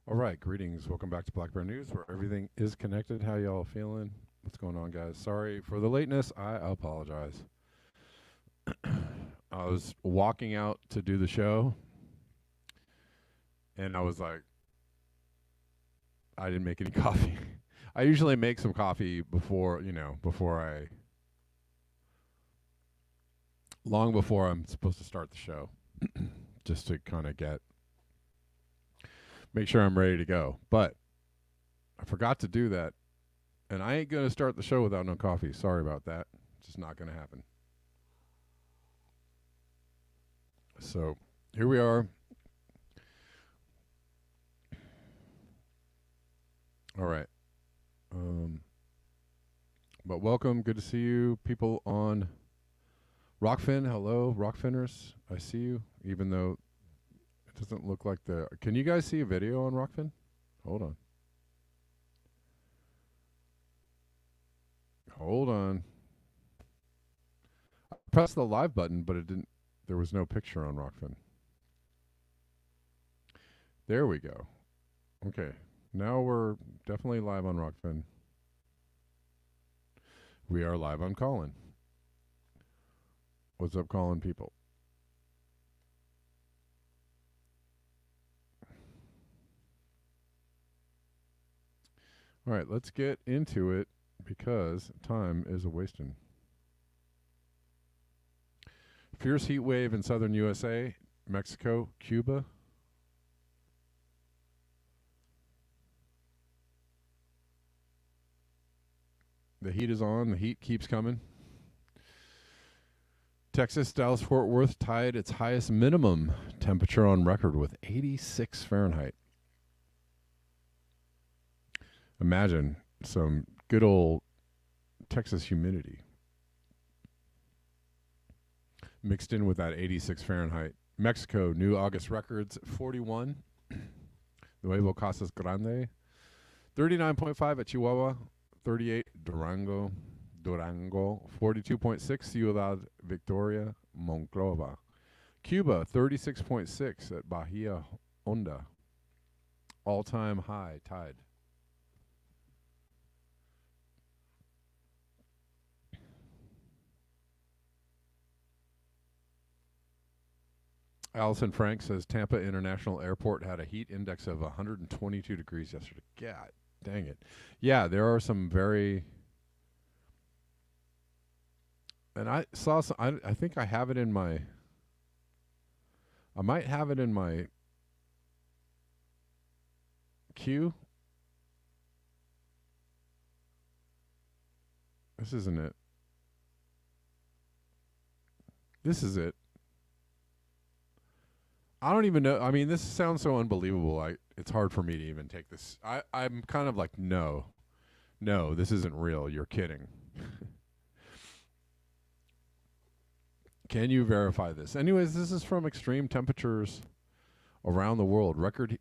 All right, greetings. Welcome back to Black Bear News, where everything is connected. How y'all feeling? What's going on, guys? Sorry for the lateness. I apologize. I was walking out to do the show, and I was like, I didn't make any coffee. I usually make some coffee before long before I'm supposed to start the show, just to kind of make sure I'm ready to go. But I forgot to do that, and I ain't going to start the show without no coffee. Sorry about that. It's just not going to happen. So here we are. All right. But welcome. Good to see you people on Rockfin. Hello, Rockfinners. I see you, even though it doesn't look like the... Can you guys see a video on Rockfin? Hold on. Hold on. I pressed the live button, but it didn't... There was no picture on Rockfin. There we go. Okay. Now we're definitely live on Rockfin. We are live on Callin. What's up, Callin people? All right, let's get into it because time is a-wasting. Fierce heat wave in southern USA, Mexico, Cuba. The heat is on. The heat keeps coming. Texas, Dallas, Fort Worth tied its highest minimum temperature on record with 86 Fahrenheit. Imagine some good old Texas humidity mixed in with that 86 Fahrenheit. Mexico, new August records, 41. Nuevo Casas Grande. 39.5 at Chihuahua. 38 Durango, 42.6 Ciudad Victoria, Monclova. Cuba, 36.6 at Bahia Honda. All-time high tide. Allison Frank says Tampa International Airport had a heat index of 122 degrees yesterday. God dang it. Yeah, there are some very... And I saw some... I think I have it in my... I might have it in my queue. This isn't it. This is it. I don't even know. I mean, this sounds so unbelievable. It's hard for me to even take this. I'm kind of like, no, this isn't real. You're kidding. Can you verify this? Anyways, this is from extreme temperatures around the world. Record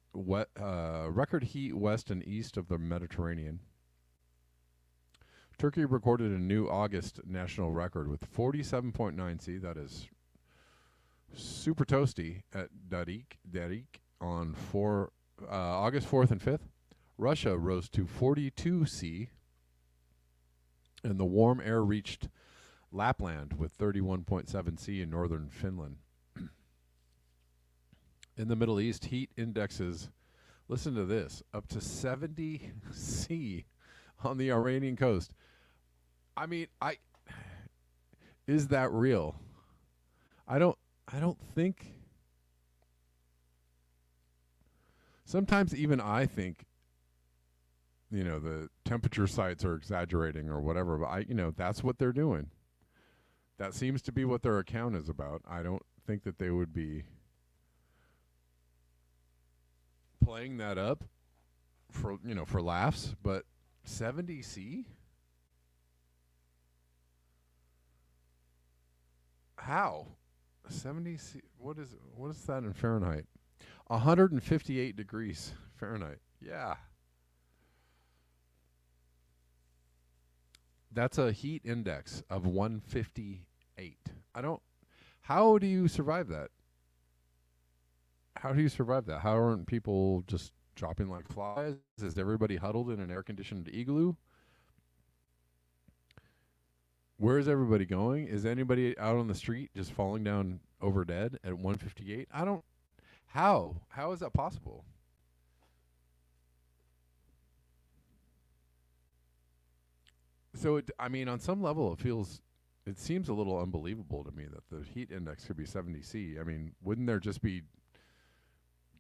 heat west and east of the Mediterranean. Turkey recorded a new August national record with 47.9 C. That is super toasty at Darik on August 4th and 5th. Russia rose to 42 C, and the warm air reached Lapland with 31.7 C in northern Finland. In the Middle East, heat indexes, listen to this, up to 70 C on the Iranian coast. I mean, is that real? I don't think. Sometimes even I think the temperature sites are exaggerating or whatever, but that's what they're doing. That seems to be what their account is about. I don't think that they would be playing that up for laughs, but 70C? How? 70C, what is that in Fahrenheit? 158 degrees Fahrenheit. Yeah. That's a heat index of 158. How do you survive that? How do you survive that? How aren't people just dropping like flies? Is everybody huddled in an air-conditioned igloo? Where is everybody going? Is anybody out on the street just falling down over dead at 158? How? How is that possible? So, on some level, it seems a little unbelievable to me that the heat index could be 70C. Wouldn't there just be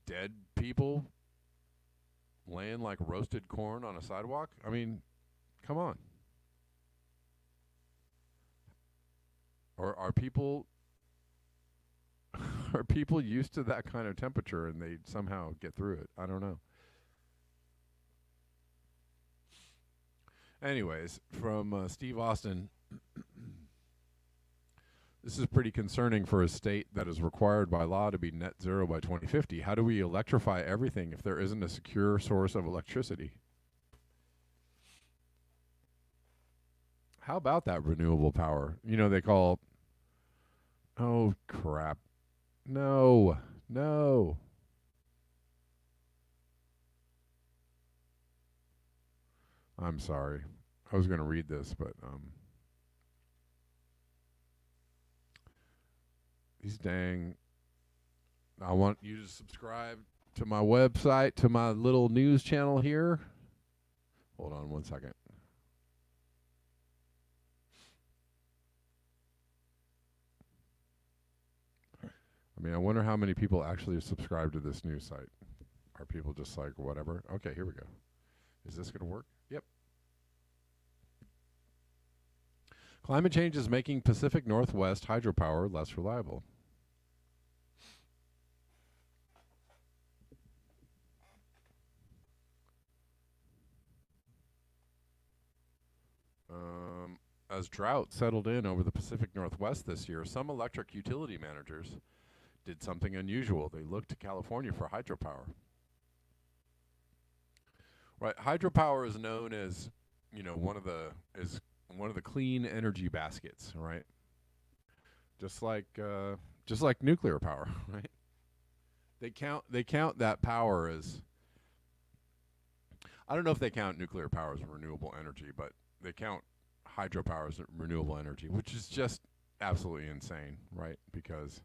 dead people laying like roasted corn on a sidewalk? Come on. Or are people are people used to that kind of temperature and they somehow get through it? I don't know. Anyways, from Steve Austin, this is pretty concerning for a state that is required by law to be net zero by 2050. How do we electrify everything if there isn't a secure source of electricity? How about that renewable power? They call. Oh, crap. No. No. I'm sorry. I was going to read this, but these dang. I want you to subscribe to my website, to my little news channel here. Hold on one second. I wonder how many people actually subscribe to this news site. Are people just like, whatever? Okay, here we go. Is this going to work? Yep. Climate change is making Pacific Northwest hydropower less reliable. As drought settled in over the Pacific Northwest this year, some electric utility managers did something unusual. They looked to California for hydropower. Right, hydropower is known as, one of the clean energy baskets, right? Just like nuclear power, right? They count that power as, I don't know if they count nuclear power as renewable energy, but they count hydropower as renewable energy, which is just absolutely insane, right? Because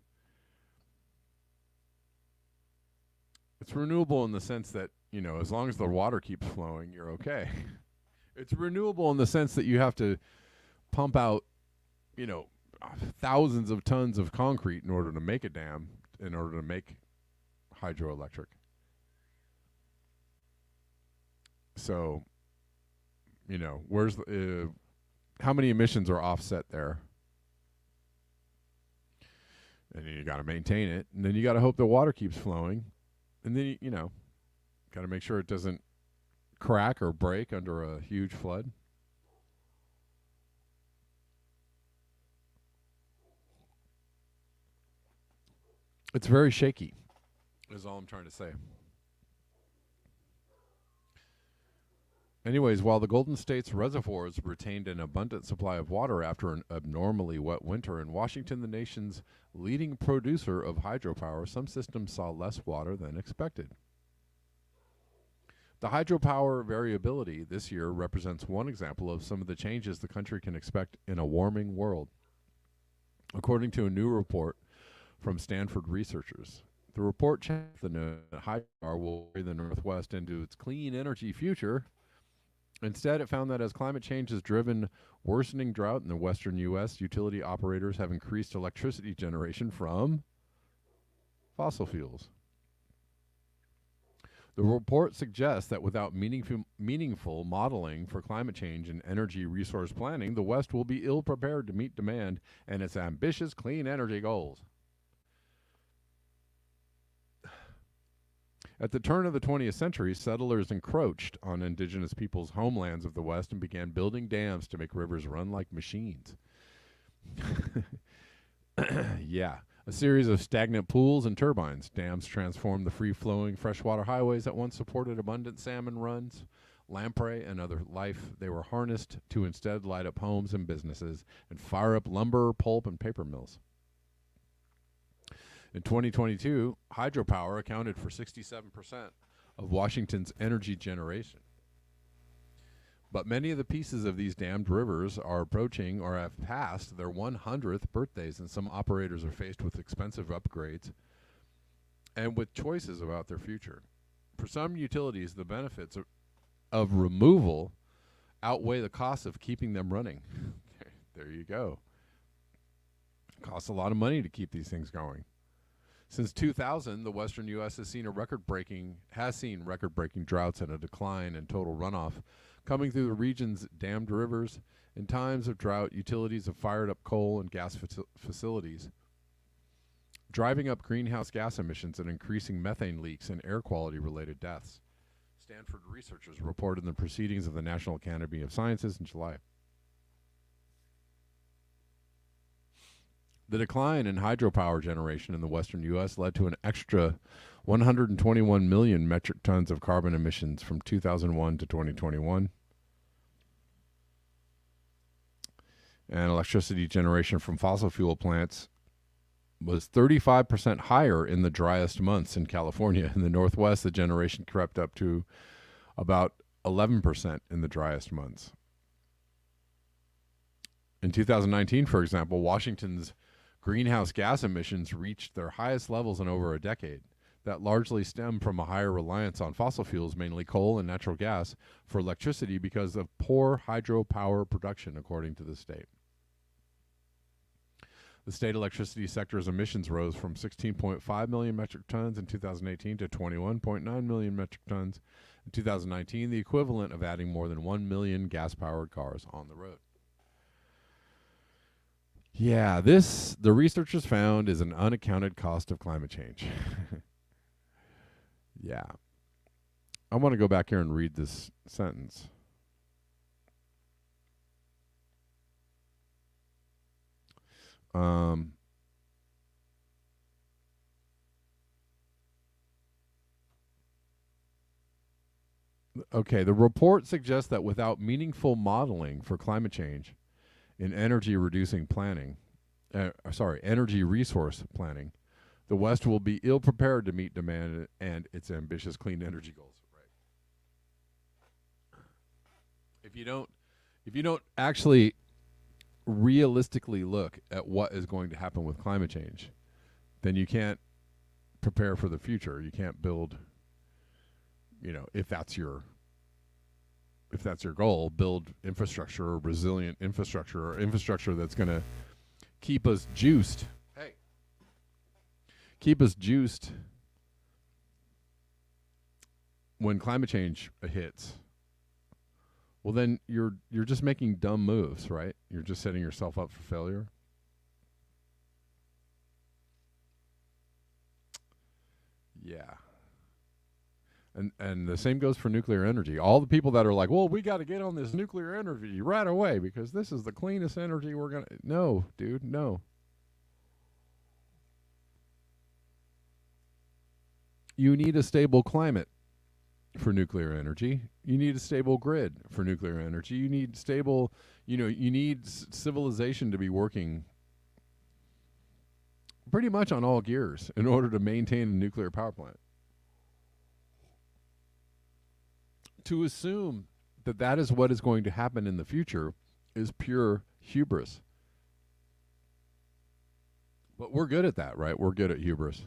it's renewable in the sense that, as long as the water keeps flowing, you're okay. It's renewable in the sense that you have to pump out, thousands of tons of concrete in order to make a dam, in order to make hydroelectric. So, where's how many emissions are offset there? And then you got to maintain it, and then you got to hope the water keeps flowing, and then got to make sure it doesn't crack or break under a huge flood. It's very shaky, is all I'm trying to say. Anyways, while the Golden State's reservoirs retained an abundant supply of water after an abnormally wet winter, in Washington, the nation's leading producer of hydropower, some systems saw less water than expected. The hydropower variability this year represents one example of some of the changes the country can expect in a warming world. According to a new report from Stanford researchers, the report checked the note that hydropower will carry the Northwest into its clean energy future. Instead, it found that as climate change has driven worsening drought in the western U.S., utility operators have increased electricity generation from fossil fuels. The report suggests that without meaningful modeling for climate change and energy resource planning, the West will be ill prepared to meet demand and its ambitious clean energy goals. At the turn of the 20th century, settlers encroached on indigenous peoples' homelands of the West and began building dams to make rivers run like machines. Yeah. A series of stagnant pools and turbines. Dams transformed the free-flowing freshwater highways that once supported abundant salmon runs, lamprey, and other life. They were harnessed to instead light up homes and businesses and fire up lumber, pulp, and paper mills. In 2022, hydropower accounted for 67% of Washington's energy generation. But many of the pieces of these dammed rivers are approaching or have passed their 100th birthdays, and some operators are faced with expensive upgrades and with choices about their future. For some utilities, the benefits of removal outweigh the costs of keeping them running. There you go. It costs a lot of money to keep these things going. Since 2000, the western U.S. has seen record-breaking droughts and a decline in total runoff coming through the region's dammed rivers. In times of drought, utilities have fired up coal and gas facilities, driving up greenhouse gas emissions and increasing methane leaks and air quality-related deaths. Stanford researchers reported in the Proceedings of the National Academy of Sciences in July. The decline in hydropower generation in the western U.S. led to an extra 121 million metric tons of carbon emissions from 2001 to 2021. And electricity generation from fossil fuel plants was 35% higher in the driest months in California. In the Northwest, the generation crept up to about 11% in the driest months. In 2019, for example, Washington's greenhouse gas emissions reached their highest levels in over a decade. That largely stemmed from a higher reliance on fossil fuels, mainly coal and natural gas, for electricity because of poor hydropower production, according to the state. The state electricity sector's emissions rose from 16.5 million metric tons in 2018 to 21.9 million metric tons in 2019, the equivalent of adding more than 1 million gas-powered cars on the road. Yeah, the researchers found is an unaccounted cost of climate change. Yeah. I want to go back here and read this sentence. Okay, the report suggests that without meaningful modeling for climate change in energy resource planning, the West will be ill prepared to meet demand and its ambitious clean energy goals. Right. If you don't actually realistically look at what is going to happen with climate change, then you can't prepare for the future. You can't build, if that's your goal, build infrastructure or resilient infrastructure or infrastructure that's going to keep us juiced. Keep us juiced when climate change hits. Well, then you're just making dumb moves, right? You're just setting yourself up for failure. Yeah. And the same goes for nuclear energy. All the people that are like, well, we got to get on this nuclear energy right away because this is the cleanest energy we're going to... No, dude, no. You need a stable climate for nuclear energy. You need a stable grid for nuclear energy. You need stable, you need civilization to be working pretty much on all gears in order to maintain a nuclear power plant. To assume that that is what is going to happen in the future is pure hubris. But we're good at that, right? We're good at hubris.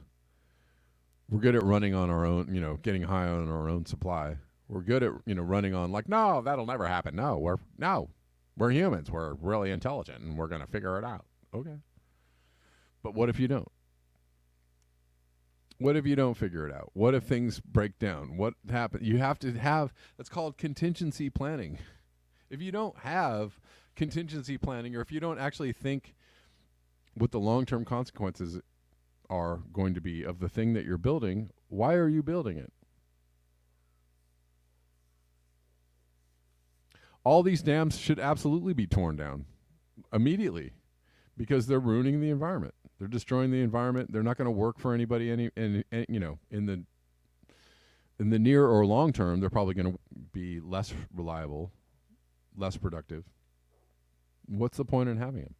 We're good at running on our own, getting high on our own supply. We're good at, running on like, no, that'll never happen. No, we're humans. We're really intelligent and we're going to figure it out. Okay. But what if you don't? What if you don't figure it out? What if things break down? What happens? You have to have, that's called contingency planning. If you don't have contingency planning, or if you don't actually think what the long-term consequences are going to be of the thing that you're building, why are you building it? All these dams should absolutely be torn down immediately because they're ruining the environment. They're destroying the environment. They're not going to work for anybody in the near or long term. They're probably going to be less reliable, less productive. What's the point in having them?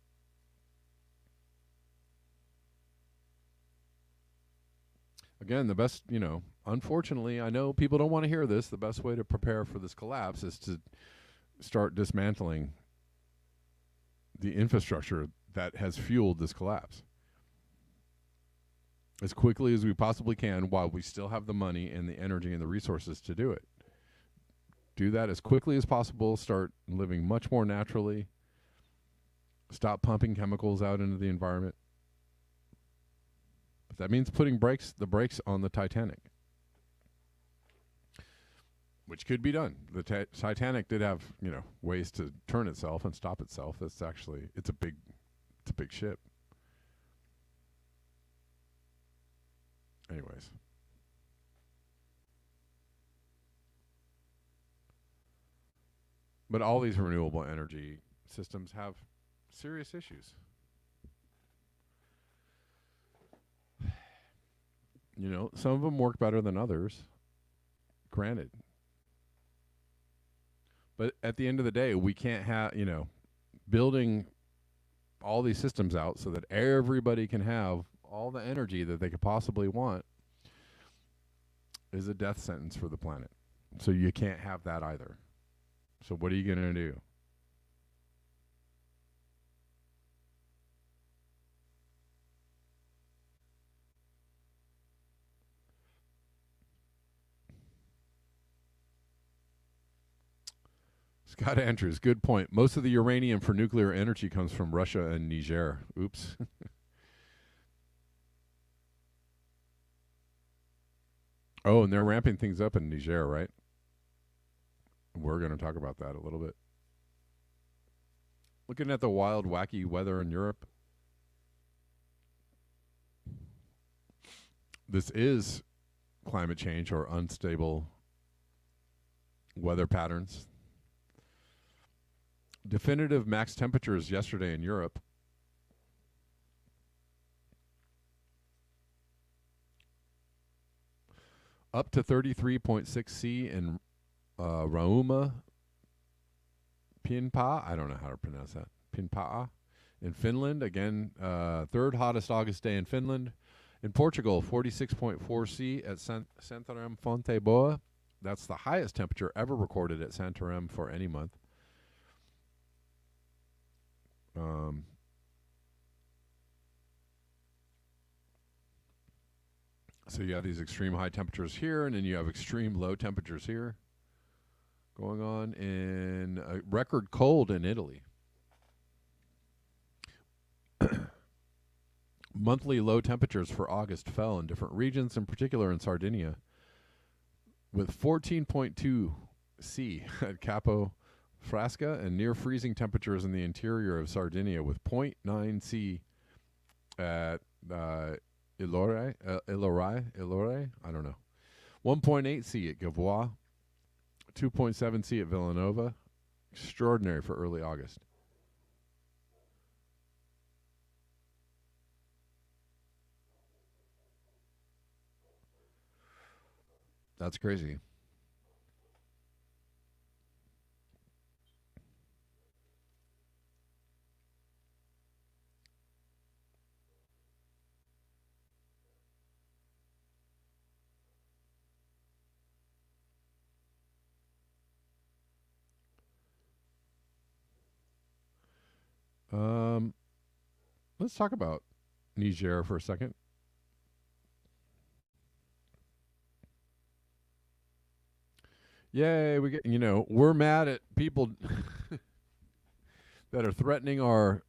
Again, the best, unfortunately, I know people don't want to hear this. The best way to prepare for this collapse is to start dismantling the infrastructure that has fueled this collapse as quickly as we possibly can while we still have the money and the energy and the resources to do it. Do that as quickly as possible. Start living much more naturally. Stop pumping chemicals out into the environment. But that means putting the brakes on the Titanic, which could be done. The Titanic did have, ways to turn itself and stop itself. It's a big ship. Anyways. But all these renewable energy systems have serious issues. Some of them work better than others, granted. But at the end of the day, we can't have, building all these systems out so that everybody can have all the energy that they could possibly want is a death sentence for the planet. So you can't have that either. So what are you going to do? Scott Andrews, good point. Most of the uranium for nuclear energy comes from Russia and Niger. Oops. Oh, and they're ramping things up in Niger, right? We're going to talk about that a little bit. Looking at the wild, wacky weather in Europe. This is climate change or unstable weather patterns. Definitive max temperatures yesterday in Europe. Up to 33.6 C in Rauma, Pinpa. I don't know how to pronounce that. Pinpaa in Finland. Again, third hottest August day in Finland. In Portugal, 46.4 C at Santarém Fonte Boa. That's the highest temperature ever recorded at Santarém for any month. So you have these extreme high temperatures here, and then you have extreme low temperatures here going on in a record cold in Italy. Monthly low temperatures for August fell in different regions, in particular in Sardinia, with 14.2 C at Capo Frasca and near freezing temperatures in the interior of Sardinia with 0.9 C at Ilore, I don't know. 1.8 C at Gavois, 2.7 C at Villanova. Extraordinary for early August. That's crazy. Let's talk about Niger for a second. Yay, we're mad at people that are threatening our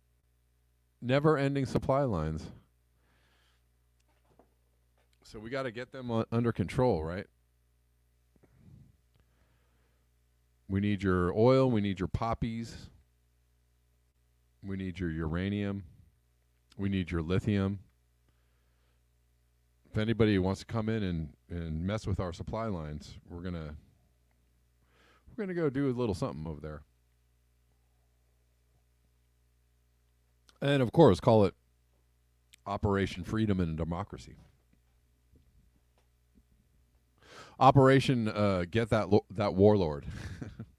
never-ending supply lines. So we got to get them under control, right? We need your oil. We need your poppies. We need your uranium. We need your lithium. If anybody wants to come in and mess with our supply lines, we're gonna go do a little something over there. And of course, call it Operation Freedom and Democracy. Operation Get that warlord,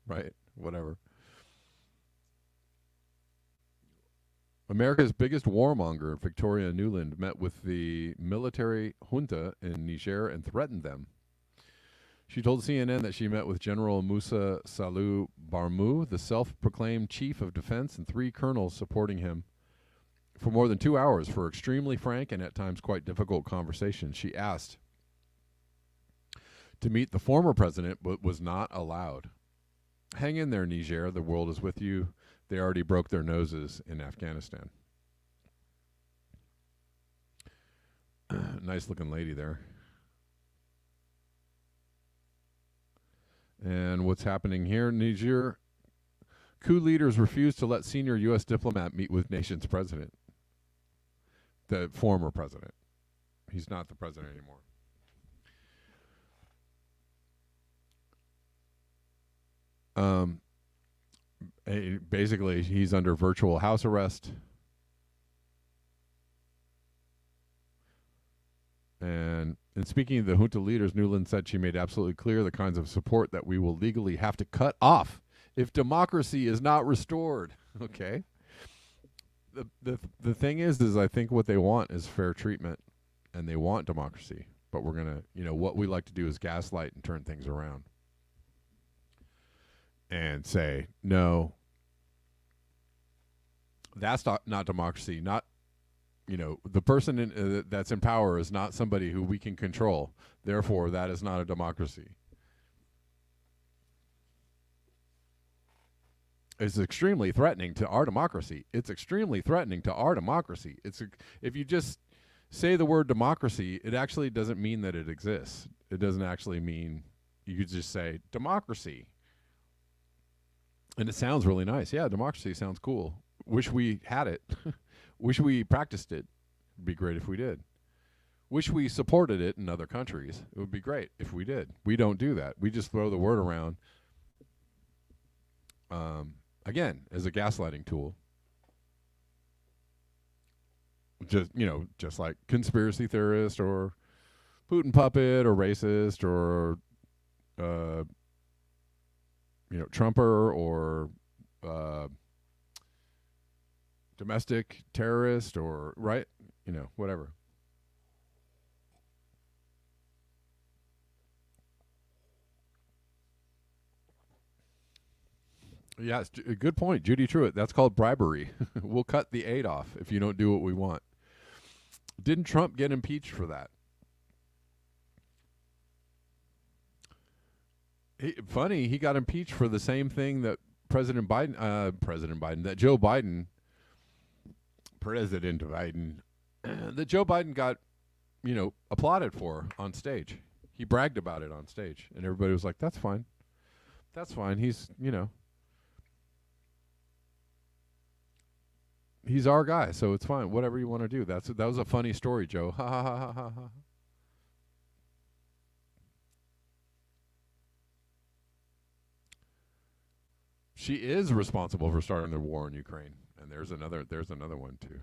right? Whatever. America's biggest warmonger, Victoria Nuland, met with the military junta in Niger and threatened them. She told CNN that she met with General Musa Salou Barmou, the self-proclaimed chief of defense, and 3 colonels supporting him for more than 2 hours for extremely frank and at times quite difficult conversations. She asked to meet the former president, but was not allowed. Hang in there, Niger. The world is with you. They already broke their noses in Afghanistan. Nice looking lady there. And what's happening here in Niger? Coup leaders refuse to let senior U.S. diplomat meet with nation's president. The former president. He's not the president anymore. Basically, he's under virtual house arrest. And in speaking of the junta leaders, Nuland said she made absolutely clear the kinds of support that we will legally have to cut off if democracy is not restored. Okay. The thing is I think what they want is fair treatment, and they want democracy. But we're gonna, what we like to do is gaslight and turn things around. And say, no, that's not democracy. Not, the person that's in power is not somebody who we can control. Therefore, that is not a democracy. It's extremely threatening to our democracy. It's extremely threatening to our democracy. If you just say the word democracy, it actually doesn't mean that it exists. It doesn't actually mean, you could just say democracy. And it sounds really nice. Yeah, democracy sounds cool. Wish we had it. Wish we practiced it. It'd be great if we did. Wish we supported it in other countries. It would be great if we did. We don't do that. We just throw the word around, again, as a gaslighting tool. Just like conspiracy theorist or Putin puppet or racist or Trumper or domestic terrorist or, right? Whatever. Yes, good point, Judy Truitt. That's called bribery. We'll cut the aid off if you don't do what we want. Didn't Trump get impeached for that? He got impeached for the same thing that Joe Biden, that Joe Biden got, applauded for on stage. He bragged about it on stage, and everybody was like, that's fine. That's fine. He's, he's our guy, so it's fine. Whatever you want to do. That was a funny story, Joe. Ha ha ha ha ha. She is responsible for starting the war in Ukraine, and there's another one too.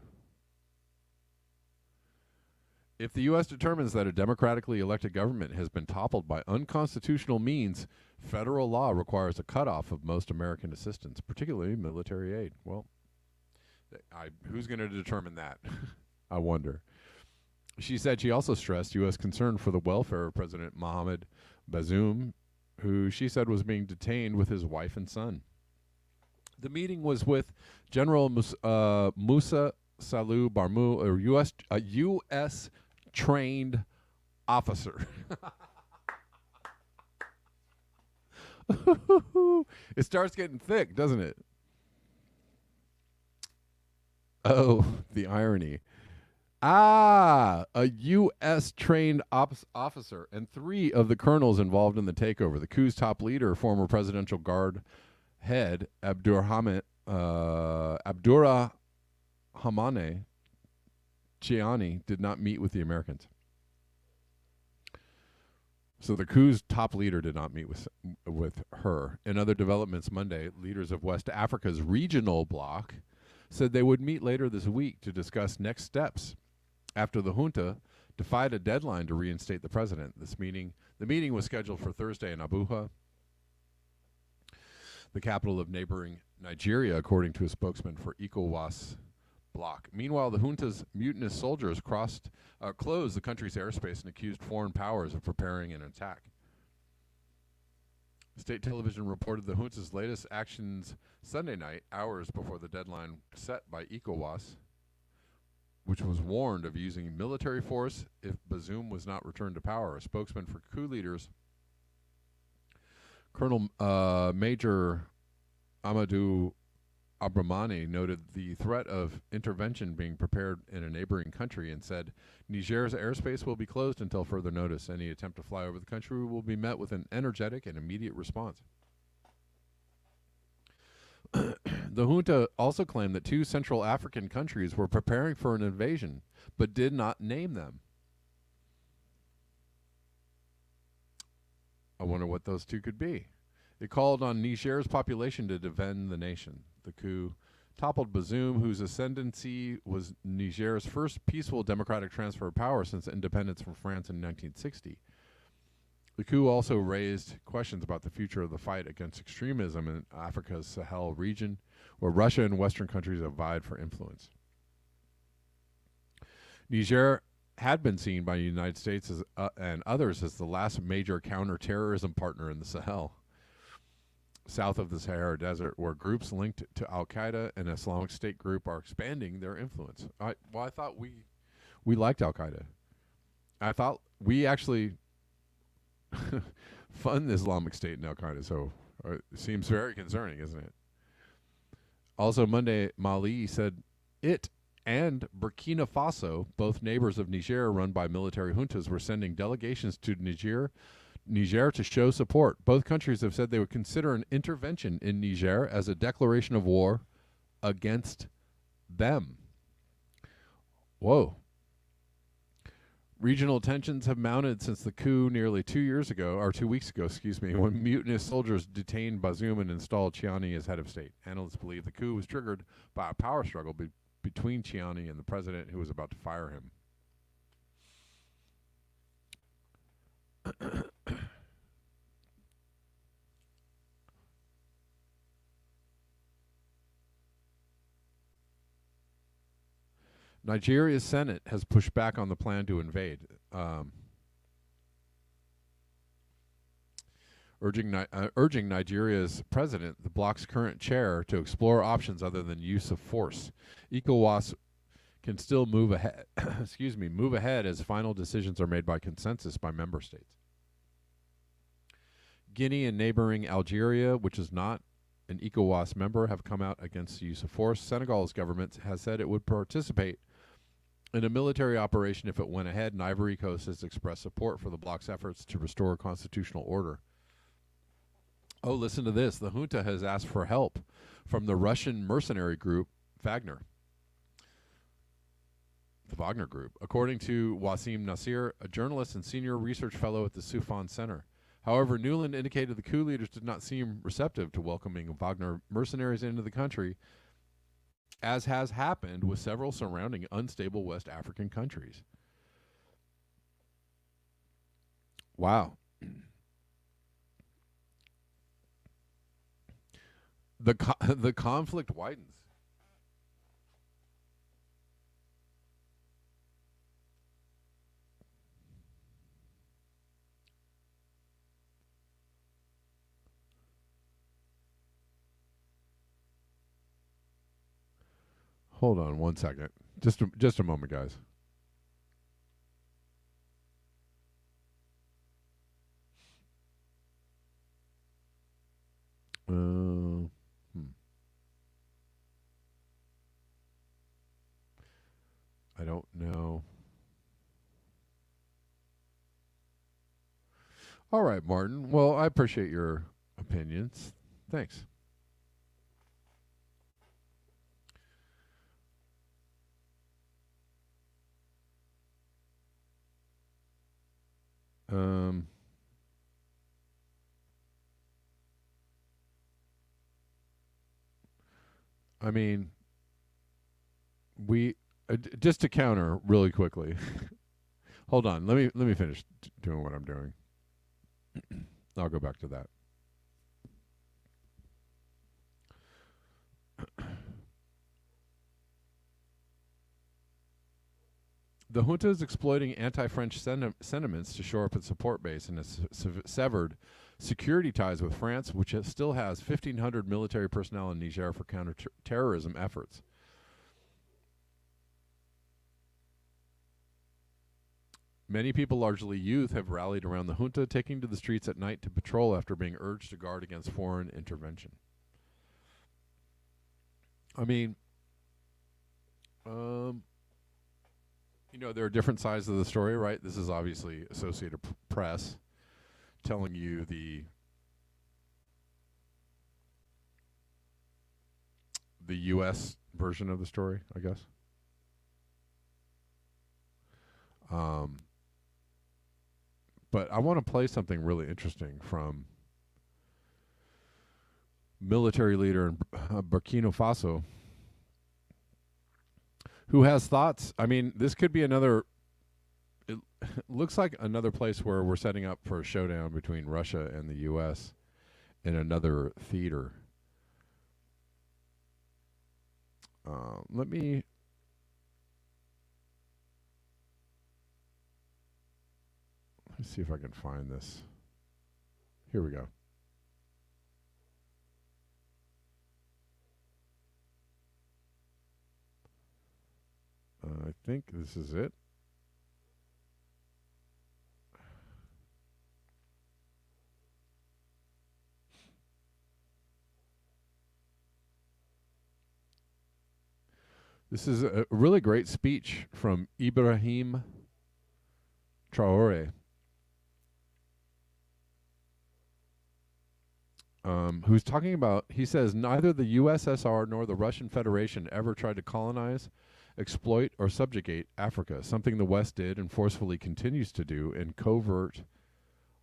If the U.S. determines that a democratically elected government has been toppled by unconstitutional means, federal law requires a cutoff of most American assistance, particularly military aid. Well, who's going to determine that? I wonder. She said she also stressed U.S. concern for the welfare of President Mohamed Bazoum, who she said was being detained with his wife and son. The meeting was with General Musa Salou Barmou, a U.S. trained officer. It starts getting thick, doesn't it? Oh, the irony. A U.S. trained officer and 3 of the colonels involved in the takeover. The coup's top leader, former presidential guard head Abdurrahmane Chiani, did not meet with the Americans. So the coup's top leader did not meet with her. In other developments Monday, leaders of West Africa's regional bloc said they would meet later this week to discuss next steps after the junta defied a deadline to reinstate the president. The meeting was scheduled for Thursday in Abuja, the capital of neighboring Nigeria, according to a spokesman for ECOWAS bloc. Meanwhile, the junta's mutinous soldiers closed the country's airspace and accused foreign powers of preparing an attack. State television reported the junta's latest actions Sunday night, hours before the deadline set by ECOWAS, which was warned of using military force if Bazoum was not returned to power. A spokesman for coup leaders, Colonel Major Amadou Abramani, noted the threat of intervention being prepared in a neighboring country and said Niger's airspace will be closed until further notice. Any attempt to fly over the country will be met with an energetic and immediate response. The junta also claimed that 2 Central African countries were preparing for an invasion, but did not name them. I wonder what those 2 could be. It called on Niger's population to defend the nation. The coup toppled Bazoum, whose ascendancy was Niger's first peaceful democratic transfer of power since independence from France in 1960. The coup also raised questions about the future of the fight against extremism in Africa's Sahel region, where Russia and Western countries have vied for influence. Niger had been seen by the United States and others as the last major counterterrorism partner in the Sahel, south of the Sahara Desert, where groups linked to Al-Qaeda and Islamic State group are expanding their influence. I thought we liked Al-Qaeda. I thought we actually fund the Islamic State and Al-Qaeda, so it seems very concerning, isn't it? Also Monday, Mali said it and Burkina Faso, both neighbors of Niger run by military juntas, were sending delegations to Niger to show support. Both countries have said they would consider an intervention in Niger as a declaration of war against them. Whoa. Regional tensions have mounted since the coup nearly 2 weeks ago, when mutinous soldiers detained Bazoum and installed Chiani as head of state. Analysts believe the coup was triggered by a power struggle between Chiani and the president, who was about to fire him. Nigeria's Senate has pushed back on the plan to invade, urging Nigeria's president, the bloc's current chair, to explore options other than use of force. ECOWAS can still move ahead. Move ahead as final decisions are made by consensus by member states. Guinea and neighboring Algeria, which is not an ECOWAS member, have come out against the use of force. Senegal's government has said it would participate in a military operation if it went ahead, and Ivory Coast has expressed support for the bloc's efforts to restore constitutional order. Oh, listen to this. The junta has asked for help from the Russian mercenary group Wagner. The Wagner Group, according to Wasim Nasir, a journalist and senior research fellow at the Soufan Center. However, Newland indicated the coup leaders did not seem receptive to welcoming Wagner mercenaries into the country, as has happened with several surrounding unstable West African countries. Wow. The conflict widens. Hold on one second. Just a moment, guys. I don't know. All right, Martin. Well, I appreciate your opinions. Thanks. Um, I mean, we just to counter really quickly. Hold on. Let me finish doing what I'm doing. I'll go back to that. The junta is exploiting anti-French sentiments to shore up its support base and has severed security ties with France, which still has 1,500 military personnel in Niger for counter-terrorism efforts. Many people, largely youth, have rallied around the junta, taking to the streets at night to patrol after being urged to guard against foreign intervention. I mean, there are different sides of the story, right? This is obviously Associated Press telling you the U.S. version of the story, I guess. But I want to play something really interesting from military leader in Burkina Faso, who has thoughts. I mean, this could be another. It looks like another place where we're setting up for a showdown between Russia and the U.S. in another theater. Let me see if I can find this. Here we go. I think this is it. This is a really great speech from Ibrahim Traore, who's talking about, he says, neither the USSR nor the Russian Federation ever tried to colonize, exploit, or subjugate Africa, something the West did and forcefully continues to do in covert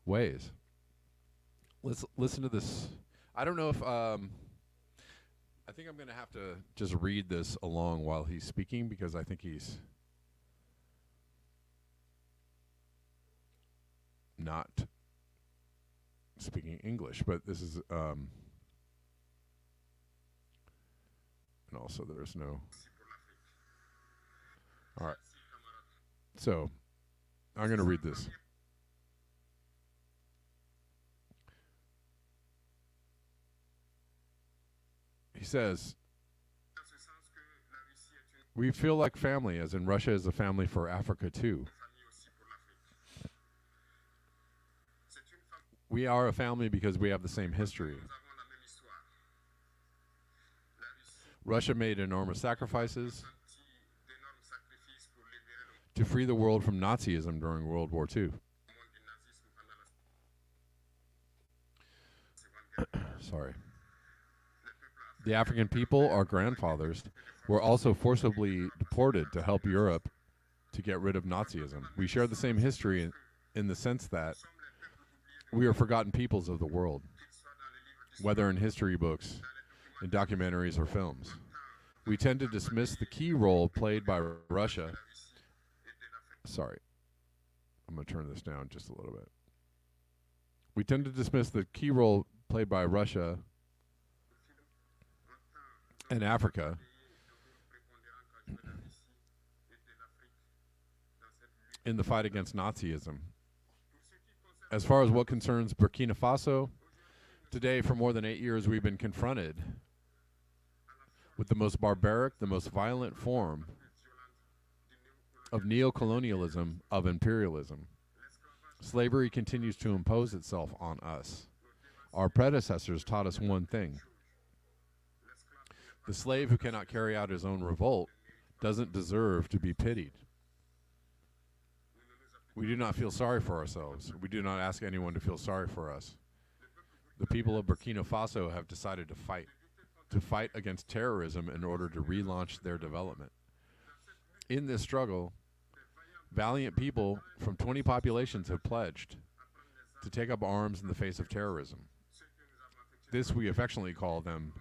ways. Let's listen to this. I don't know if I think I'm going to have to just read this along while he's speaking, because I think he's not speaking English, but this is and also there's no. All right. So, I'm going to read this. He says, we feel like family, as in Russia is a family for Africa too. We are a family because we have the same history. Russia made enormous sacrifices to free the world from Nazism during World War II. Sorry. The African people, our grandfathers, were also forcibly deported to help Europe to get rid of Nazism. We share the same history in the sense that we are forgotten peoples of the world, whether in history books, in documentaries, or films. We tend to dismiss the key role played by Russia. Sorry. I'm going to turn this down just a little bit. We tend to dismiss the key role played by Russia and Africa in the fight against Nazism. As far as what concerns Burkina Faso, today for more than 8 years we've been confronted with the most barbaric, the most violent form of neocolonialism, of imperialism. Slavery continues to impose itself on us. Our predecessors taught us one thing. The slave who cannot carry out his own revolt doesn't deserve to be pitied. We do not feel sorry for ourselves. We do not ask anyone to feel sorry for us. The people of Burkina Faso have decided to fight against terrorism in order to relaunch their development. In this struggle, valiant people from 20 populations have pledged to take up arms in the face of terrorism. This we affectionately call them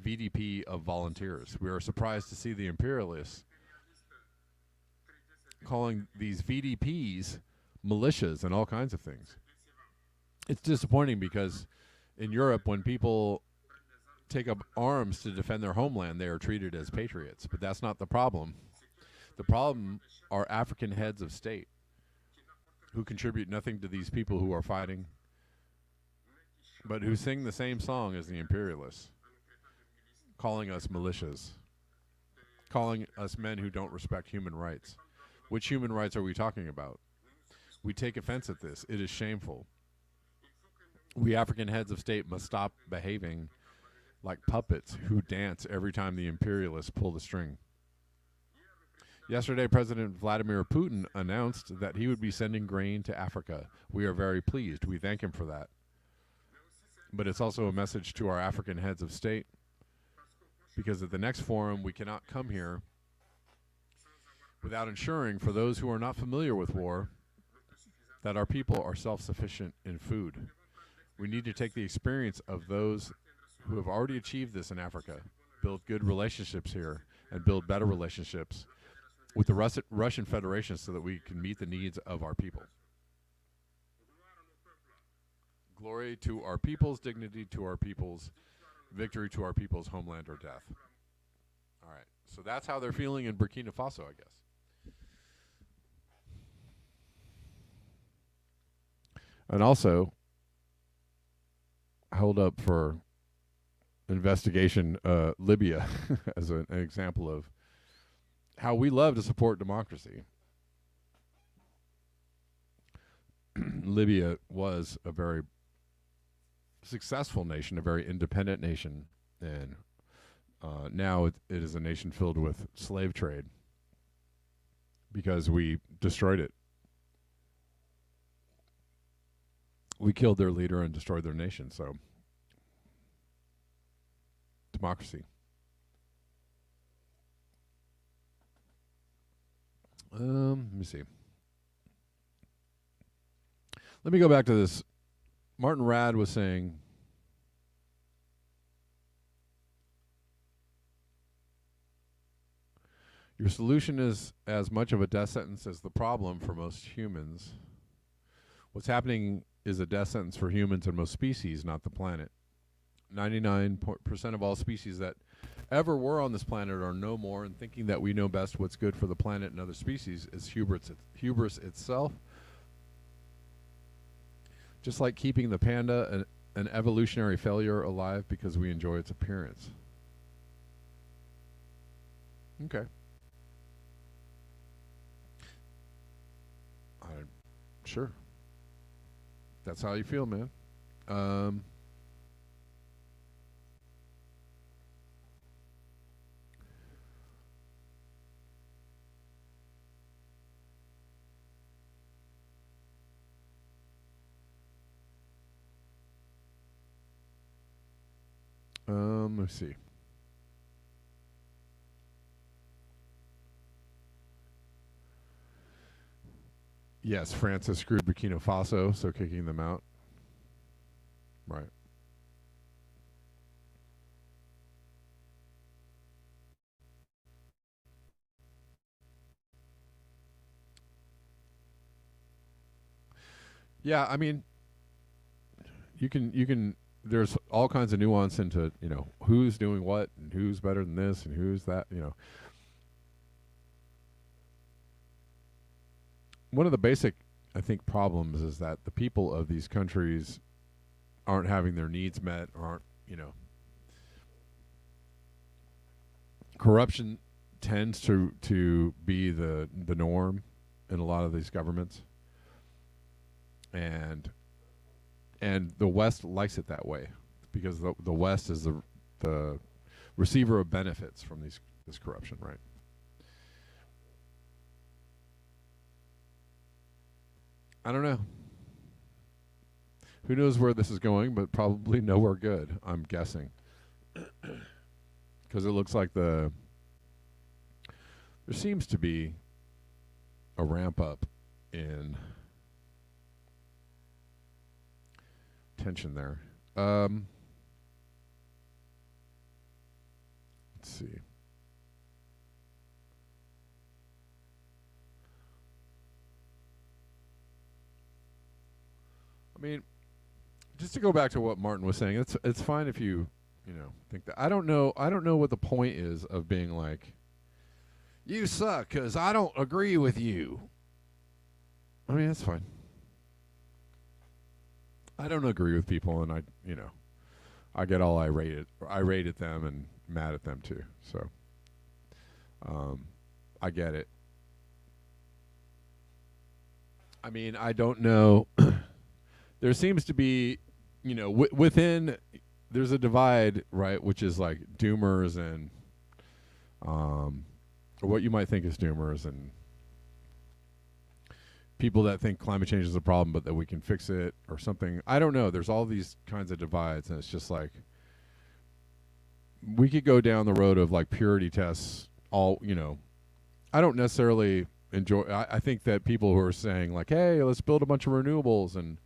VDP of volunteers. We are surprised to see the imperialists calling these VDPs militias and all kinds of things. It's disappointing because in Europe, when people take up arms to defend their homeland, they are treated as patriots. But that's not the problem. The problem are African heads of state who contribute nothing to these people who are fighting, but who sing the same song as the imperialists, calling us militias, calling us men who don't respect human rights. Which human rights are we talking about? We take offense at this. It is shameful. We African heads of state must stop behaving like puppets who dance every time the imperialists pull the string. Yesterday, President Vladimir Putin announced that he would be sending grain to Africa. We are very pleased. We thank him for that. But it's also a message to our African heads of state, because at the next forum, we cannot come here without ensuring, for those who are not familiar with war, that our people are self-sufficient in food. We need to take the experience of those who have already achieved this in Africa, build good relationships here, and build better relationships with the Russian Federation so that we can meet the needs of our people. Glory to our peoples, dignity to our peoples, victory to our peoples, homeland or death. All right, so that's how they're feeling in Burkina Faso, I guess. And also, held up for investigation Libya as an example of how we love to support democracy. Libya was a very successful nation, a very independent nation, and now it is a nation filled with slave trade because we destroyed it. We killed their leader and destroyed their nation, so democracy. Let me see. Let me go back to this. Martin Rad was saying, your solution is as much of a death sentence as the problem for most humans. What's happening is a death sentence for humans and most species, not the planet. 99% of all species that ever were on this planet are no more, and thinking that we know best what's good for the planet and other species is hubris itself. Just like keeping the panda an evolutionary failure alive because we enjoy its appearance. Okay. Sure. That's how you feel, man. Let's see. Yes, France has screwed Burkina Faso, so kicking them out. Right. Yeah, I mean, you can there's all kinds of nuance into, who's doing what and who's better than this and who's that, One of the basic, I think, problems is that the people of these countries aren't having their needs met, or aren't, corruption tends to be the norm in a lot of these governments. And the West likes it that way because the West is the receiver of benefits from this corruption, right? I don't know. Who knows where this is going, but probably nowhere good, I'm guessing. Because it looks like there seems to be a ramp up in tension there. Let's see. I mean, just to go back to what Martin was saying, it's fine if you think that. I don't know what the point is of being like, you suck because I don't agree with you. I mean, that's fine. I don't agree with people, and I get all irate at them and mad at them too. So, I get it. I mean, I don't know. There seems to be, within, there's a divide, right, which is like doomers and, or what you might think is doomers and people that think climate change is a problem but that we can fix it or something. I don't know. There's all these kinds of divides, and it's just like, we could go down the road of like purity tests. I don't necessarily enjoy. I think that people who are saying like, hey, let's build a bunch of renewables and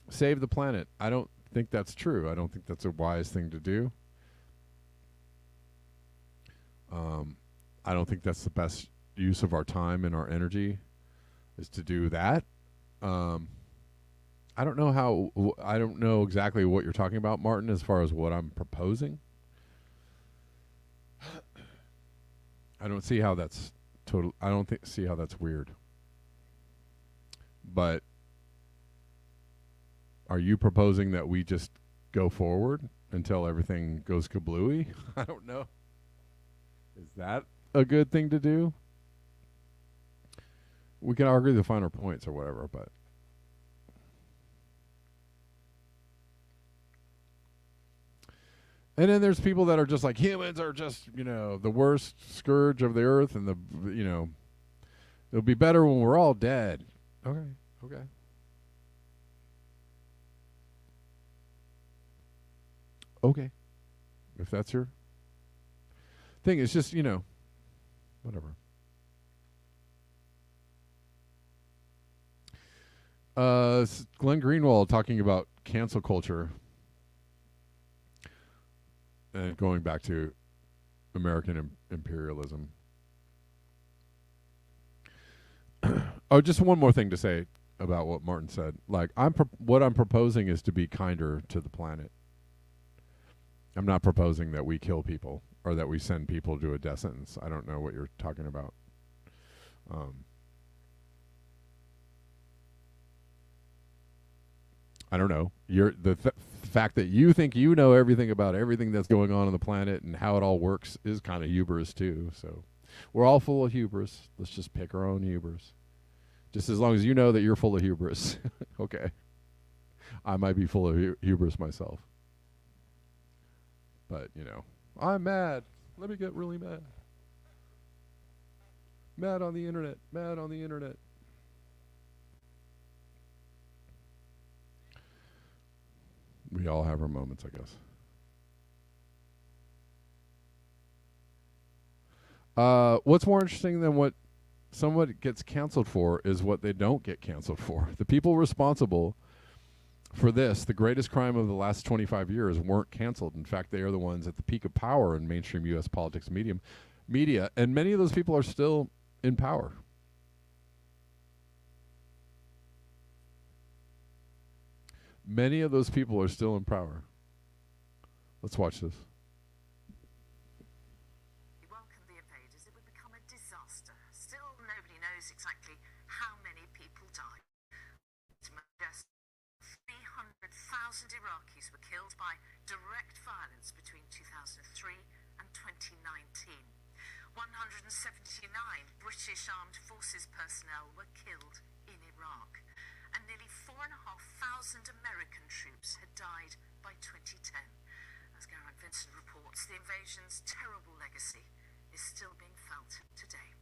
save the planet, I don't think that's true. I don't think that's a wise thing to do. I don't think that's the best use of our time and our energy is to do that. I don't know I don't know exactly what you're talking about, Martin, as far as what I'm proposing. I don't see how that's see how that's weird. But are you proposing that we just go forward until everything goes kablooey? I don't know. Is that a good thing to do? We can argue the finer points or whatever, but and then there's people that are just like, humans are just, the worst scourge of the earth, and it'll be better when we're all dead. Okay. Okay. If that's your thing, it's just, whatever. Glenn Greenwald talking about cancel culture and going back to American imperialism. Oh, just one more thing to say about what Martin said. Like, what I'm proposing is to be kinder to the planet. I'm not proposing that we kill people or that we send people to a death sentence. I don't know what you're talking about. I don't know. The fact that you think you know everything about everything that's going on the planet and how it all works is kind of hubris too. So we're all full of hubris. Let's just pick our own hubris. Just as long as you know that you're full of hubris. Okay. I might be full of hubris myself. But, I'm mad. Let me get really mad. Mad on the internet. Mad on the internet. We all have our moments, I guess. What's more interesting than what someone gets canceled for is what they don't get canceled for. The people responsible for this, the greatest crime of the last 25 years, weren't canceled. In fact, they are the ones at the peak of power in mainstream U.S. politics media, and many of those people are still in power. Many of those people are still in power. Let's watch this. Welcome the invaders. It would become a disaster. Still, nobody knows exactly how many people died. Just 300,000 Iraqis were killed by direct violence between 2003 and 2019. 179 British Armed Forces personnel were killed in Iraq, and nearly 4,500 American troops had died by 2010. As Geraint Vincent reports, the invasion's terrible legacy is still being felt today.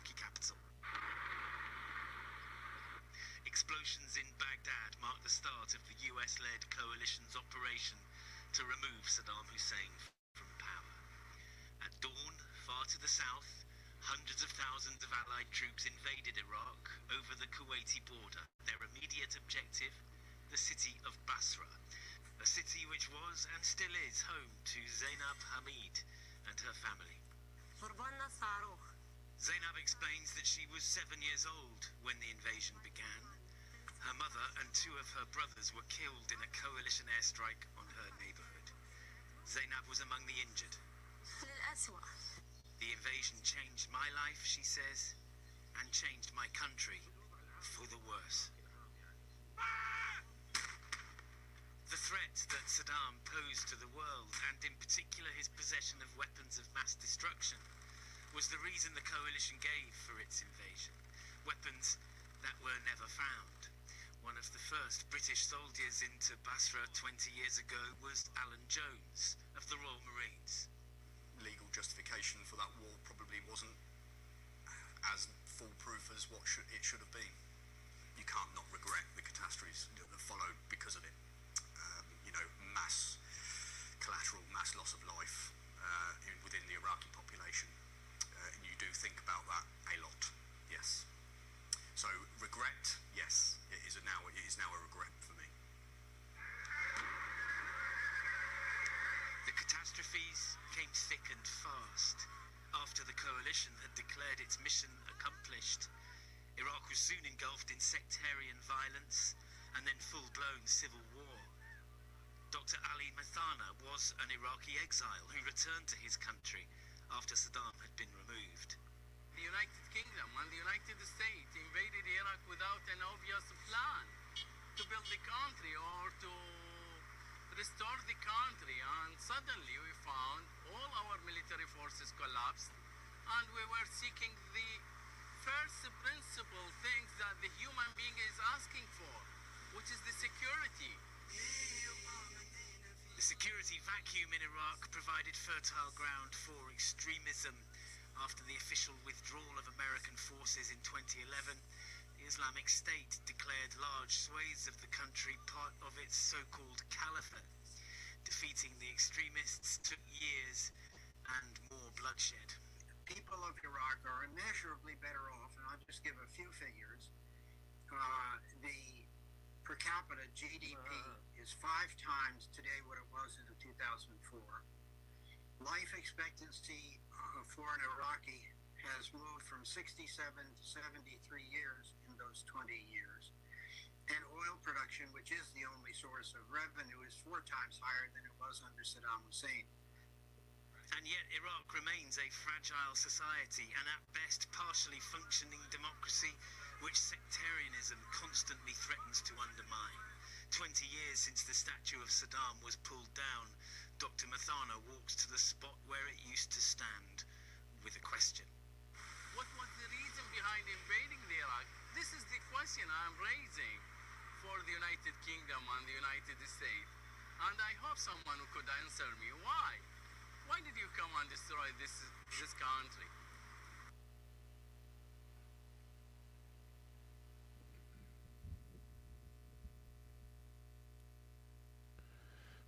Iraqi capital. Explosions in Baghdad marked the start of the US-led coalition's operation to remove Saddam Hussein from power. At dawn, far to the south, hundreds of thousands of Allied troops invaded Iraq over the Kuwaiti border. Their immediate objective, the city of Basra, a city which was and still is home to Zainab Hamid and her family. Zainab explains that she was 7 years old when the invasion began. Her mother and two of her brothers were killed in a coalition airstrike on her neighborhood. Zainab was among the injured. The invasion changed my life, she says, and changed my country for the worse. The threat that Saddam posed to the world, and in particular his possession of weapons of mass destruction, was the reason the coalition gave for its invasion. Weapons that were never found. One of the first British soldiers into Basra 20 years ago was Alan Jones of the Royal Marines. Legal justification for that war probably wasn't as foolproof as what it should have been. You can't not regret the catastrophes that followed because of it. Mass collateral, mass loss of life within the Iraqi population. And you do think about that a lot, yes. So regret, yes, it is now a regret for me. The catastrophes came thick and fast. After the coalition had declared its mission accomplished, Iraq was soon engulfed in sectarian violence and then full-blown civil war. Dr. Ali Mathana was an Iraqi exile who returned to his country after Saddam had been removed. The United Kingdom and the United States invaded Iraq without an obvious plan to build the country or to restore the country, and suddenly we found all our military forces collapsed, and we were seeking the first principle things that the human being is asking for, which is the security. The security vacuum in Iraq provided fertile ground for extremism. After the official withdrawal of American forces in 2011, the Islamic State declared large swathes of the country part of its so-called caliphate. Defeating the extremists took years and more bloodshed. People of Iraq are immeasurably better off, and I'll just give a few figures. The per capita GDP is 5 times today what it was in 2004. Life expectancy for an Iraqi has moved from 67 to 73 years in those 20 years. And oil production, which is the only source of revenue, is 4 times higher than it was under Saddam Hussein. And yet Iraq remains a fragile society and at best partially functioning democracy which sectarianism constantly threatens to undermine. 20 years since the statue of Saddam was pulled down, Dr. Mathana walks to the spot where it used to stand with a question. What was the reason behind invading Iraq? This is the question I'm raising for the United Kingdom and the United States. And I hope someone who could answer me. Why? Why did you come and destroy this country?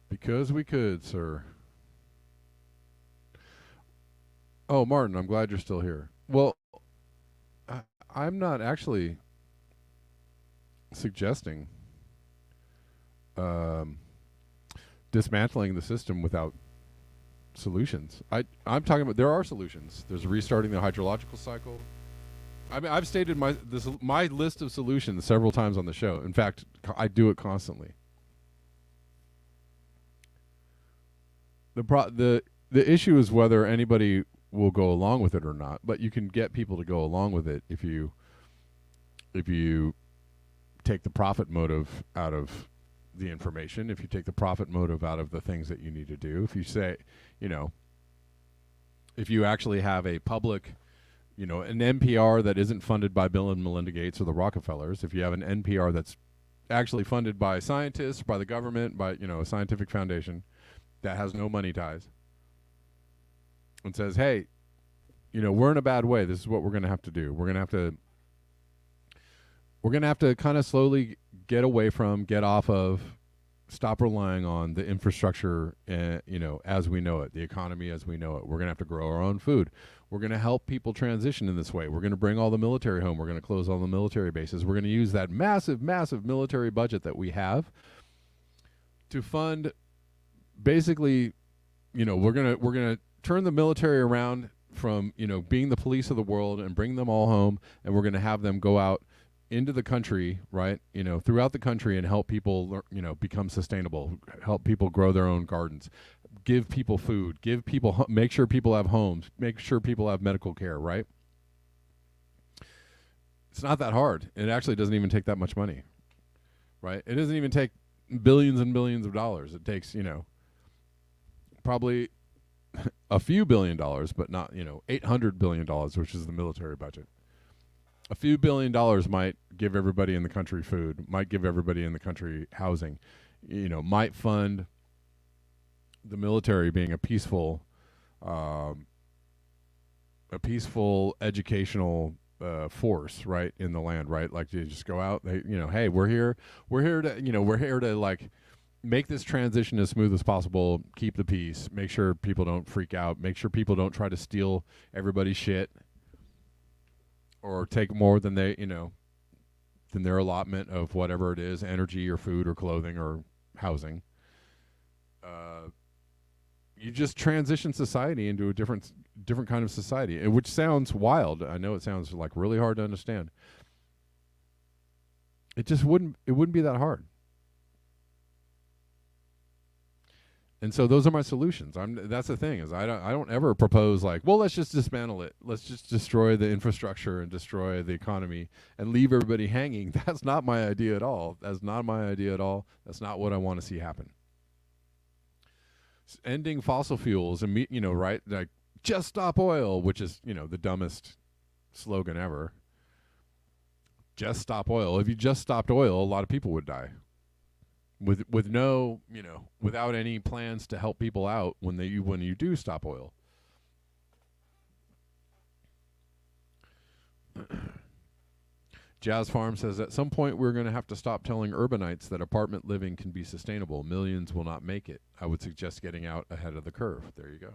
Because we could, sir. Oh, Martin, I'm glad you're still here. Well, I'm not actually suggesting dismantling the system without solutions. I'm talking about there are solutions. There's restarting the hydrological cycle. I mean, I've stated my list of solutions several times on the show. In fact, I do it constantly. The issue is whether anybody will go along with it or not. But you can get people to go along with it if you take the profit motive out of the information, if you take the profit motive out of the things that you need to do, if you say, if you actually have a public, an NPR that isn't funded by Bill and Melinda Gates or the Rockefellers, if you have an NPR that's actually funded by scientists, by the government, by, a scientific foundation that has no money ties, and says, hey, we're in a bad way. This is what we're going to have to do. We're going to have to kind of slowly get off of, stop relying on the infrastructure, as we know it, the economy as we know it. We're going to have to grow our own food. We're going to help people transition in this way. We're going to bring all the military home. We're going to close all the military bases. We're going to use that massive, massive military budget that we have to fund, basically, we're going to turn the military around from, being the police of the world and bring them all home, and we're going to have them go out into the country, right? Throughout the country, and help people, become sustainable, help people grow their own gardens, give people food, make sure people have homes, make sure people have medical care, right? It's not that hard. It actually doesn't even take that much money, right? It doesn't even take billions and billions of dollars. It takes, probably a few $1 billion, but not, $800 billion, which is the military budget. A few $1 billion might give everybody in the country food, might give everybody in the country housing, might fund the military being a peaceful educational force, right, in the land, right? Like, you just go out, hey, we're here to like make this transition as smooth as possible, keep the peace, make sure people don't freak out, make sure people don't try to steal everybody's shit, or take more than than their allotment of whatever it is, energy or food or clothing or housing. You just transition society into a different kind of society, which sounds wild. I know it sounds like really hard to understand. It wouldn't be that hard. And so those are my solutions. That's the thing, is I don't ever propose like, well, let's just dismantle it. Let's just destroy the infrastructure and destroy the economy and leave everybody hanging. That's not my idea at all. That's not my idea at all. That's not what I want to see happen. Ending fossil fuels and right? Like, just stop oil, which is, the dumbest slogan ever. Just stop oil. If you just stopped oil, a lot of people would die. With no, without any plans to help people out when you do stop oil. Jazz Farm says, at some point we're going to have to stop telling urbanites that apartment living can be sustainable. Millions will not make it. I would suggest getting out ahead of the curve. There you go.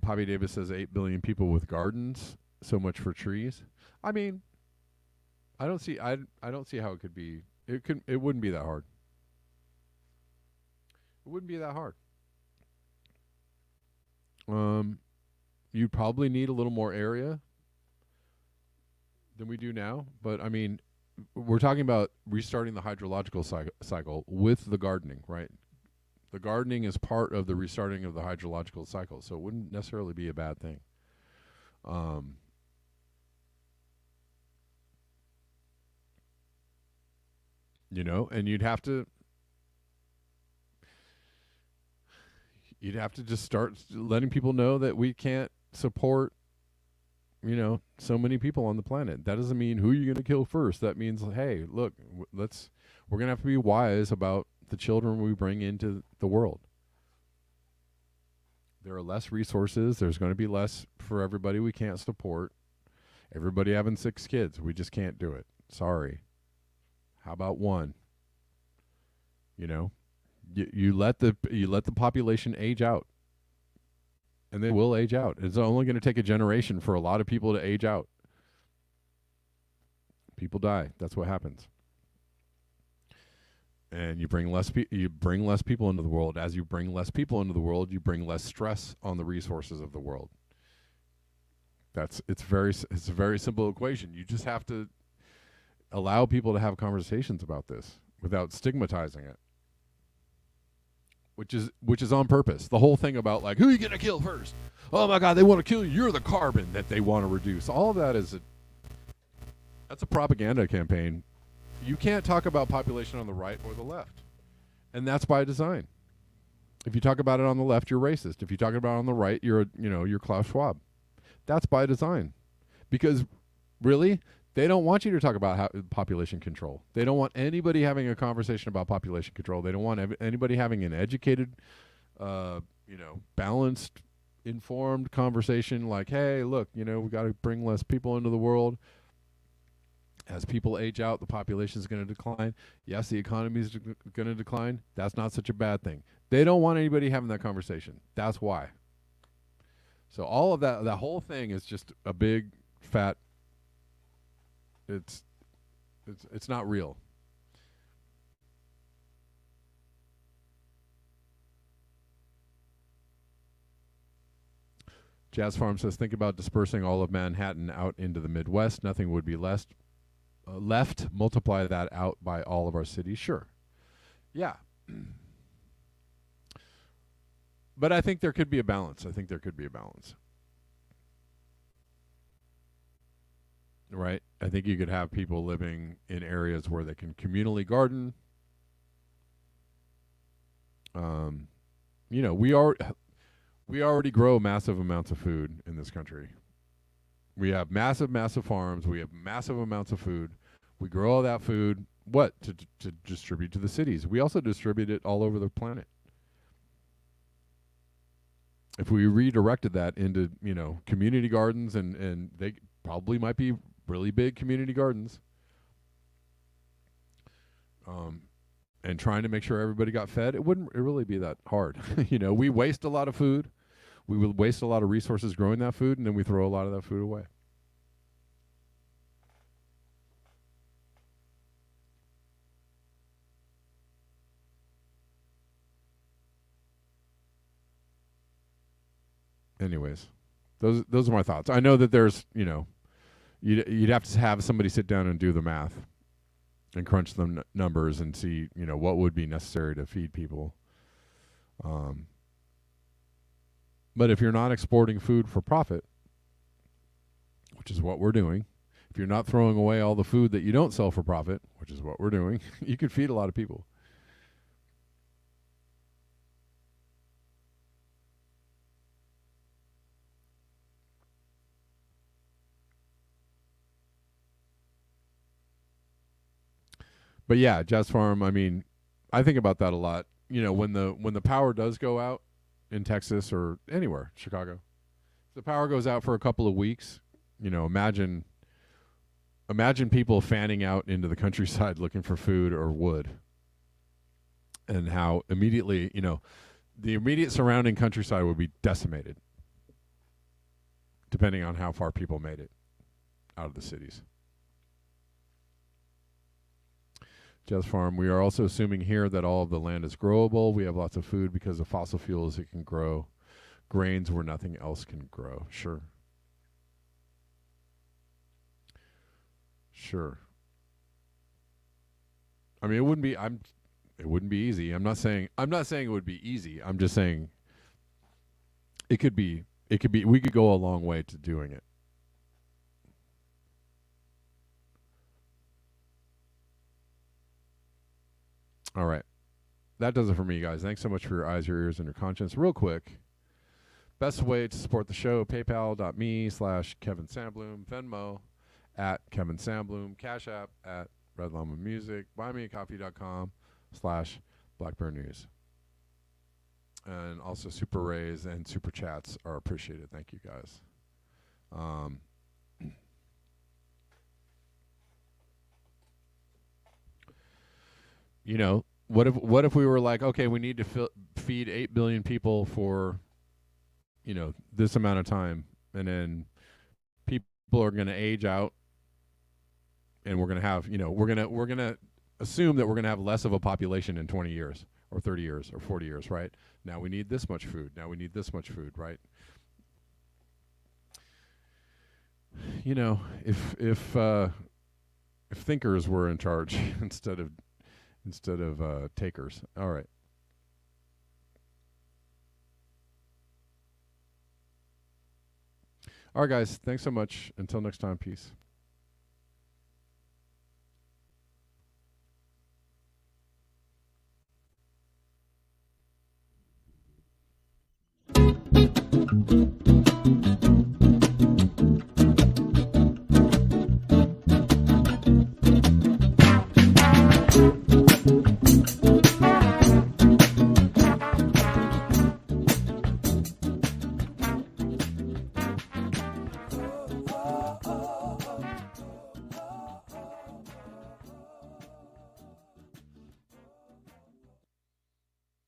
Poppy Davis says 8 billion people with gardens. So much for trees. I mean, I don't see how it could be. It wouldn't be that hard. It wouldn't be that hard. You'd probably need a little more area than we do now, but I mean, we're talking about restarting the hydrological cycle with the gardening, right? The gardening is part of the restarting of the hydrological cycle, so it wouldn't necessarily be a bad thing. And you'd have to just start letting people know that we can't support, so many people on the planet. That doesn't mean who you're going to kill first. That means, hey, look, we're going to have to be wise about the children we bring into the world. There are less resources. There's going to be less for everybody we can't support. Everybody having 6 kids, we just can't do it. Sorry. How about 1? You let the population age out, and they will age out. It's only going to take a generation for a lot of people to age out. People die. That's what happens. And you bring less people into the world. As you bring less people into the world, you bring less stress on the resources of the world. It's a very simple equation. You just have to allow people to have conversations about this without stigmatizing it. Which is on purpose. The whole thing about like, who are you gonna kill first? Oh my God, they want to kill you. You're the carbon that they want to reduce. All of that that's a propaganda campaign. You can't talk about population on the right or the left, and that's by design. If you talk about it on the left, you're racist. If you talk about it on the right, you're Klaus Schwab. That's by design, because really, they don't want you to talk about population control. They don't want anybody having a conversation about population control. They don't want anybody having an educated balanced, informed conversation like, hey, look, we got to bring less people into the world. As people age out, the population is going to decline. Yes, the economy is going to decline. That's not such a bad thing. They don't want anybody having that conversation. That's why. So all of that whole thing is just a big fat. It's not real. Jazz Farm says, think about dispersing all of Manhattan out into the Midwest. Nothing would be left. Multiply that out by all of our cities. Sure. Yeah. But I think there could be a balance. Right? I think you could have people living in areas where they can communally garden. We already grow massive amounts of food in this country. We have massive farms. We have massive amounts of food. We grow all that food, to distribute to the cities. We also distribute it all over the planet. If we redirected that into, community gardens, and they probably might be really big community gardens, and trying to make sure everybody got fed, it wouldn't really be that hard. We waste a lot of food. We will waste a lot of resources growing that food, and then we throw a lot of that food away. Anyways, those are my thoughts. I know that there's, you'd have to have somebody sit down and do the math and crunch the numbers and see, what would be necessary to feed people. But if you're not exporting food for profit, which is what we're doing, if you're not throwing away all the food that you don't sell for profit, which is what we're doing, you could feed a lot of people. But yeah, Jazz Farm, I mean, I think about that a lot. When the power does go out in Texas or anywhere, Chicago, if the power goes out for a couple of weeks, imagine people fanning out into the countryside looking for food or wood, and how immediately, the immediate surrounding countryside would be decimated, depending on how far people made it out of the cities. Jazz Farm, we are also assuming here that all of the land is growable. We have lots of food because of fossil fuels. It can grow grains where nothing else can grow. Sure. I mean, it wouldn't be easy. I'm not saying it would be easy. I'm just saying we could go a long way to doing it. All right. That does it for me, guys. Thanks so much for your eyes, your ears, and your conscience. Real quick, best way to support the show, paypal.me/Kevin Sandbloom, Venmo @Kevin Sandbloom, Cash App @Red Llama Music, buymeacoffee.com/Blackbear News. And also Super Rays and Super Chats are appreciated. Thank you, guys. What if we were like, okay, we need to feed 8 billion people for, this amount of time, and then people are going to age out, and we're going to have, we're going to assume that we're going to have less of a population in 20 years or 30 years or 40 years, right? Now we need this much food. Now we need this much food, right? If thinkers were in charge instead of takers. All right. All right, guys. Thanks so much. Until next time. Peace.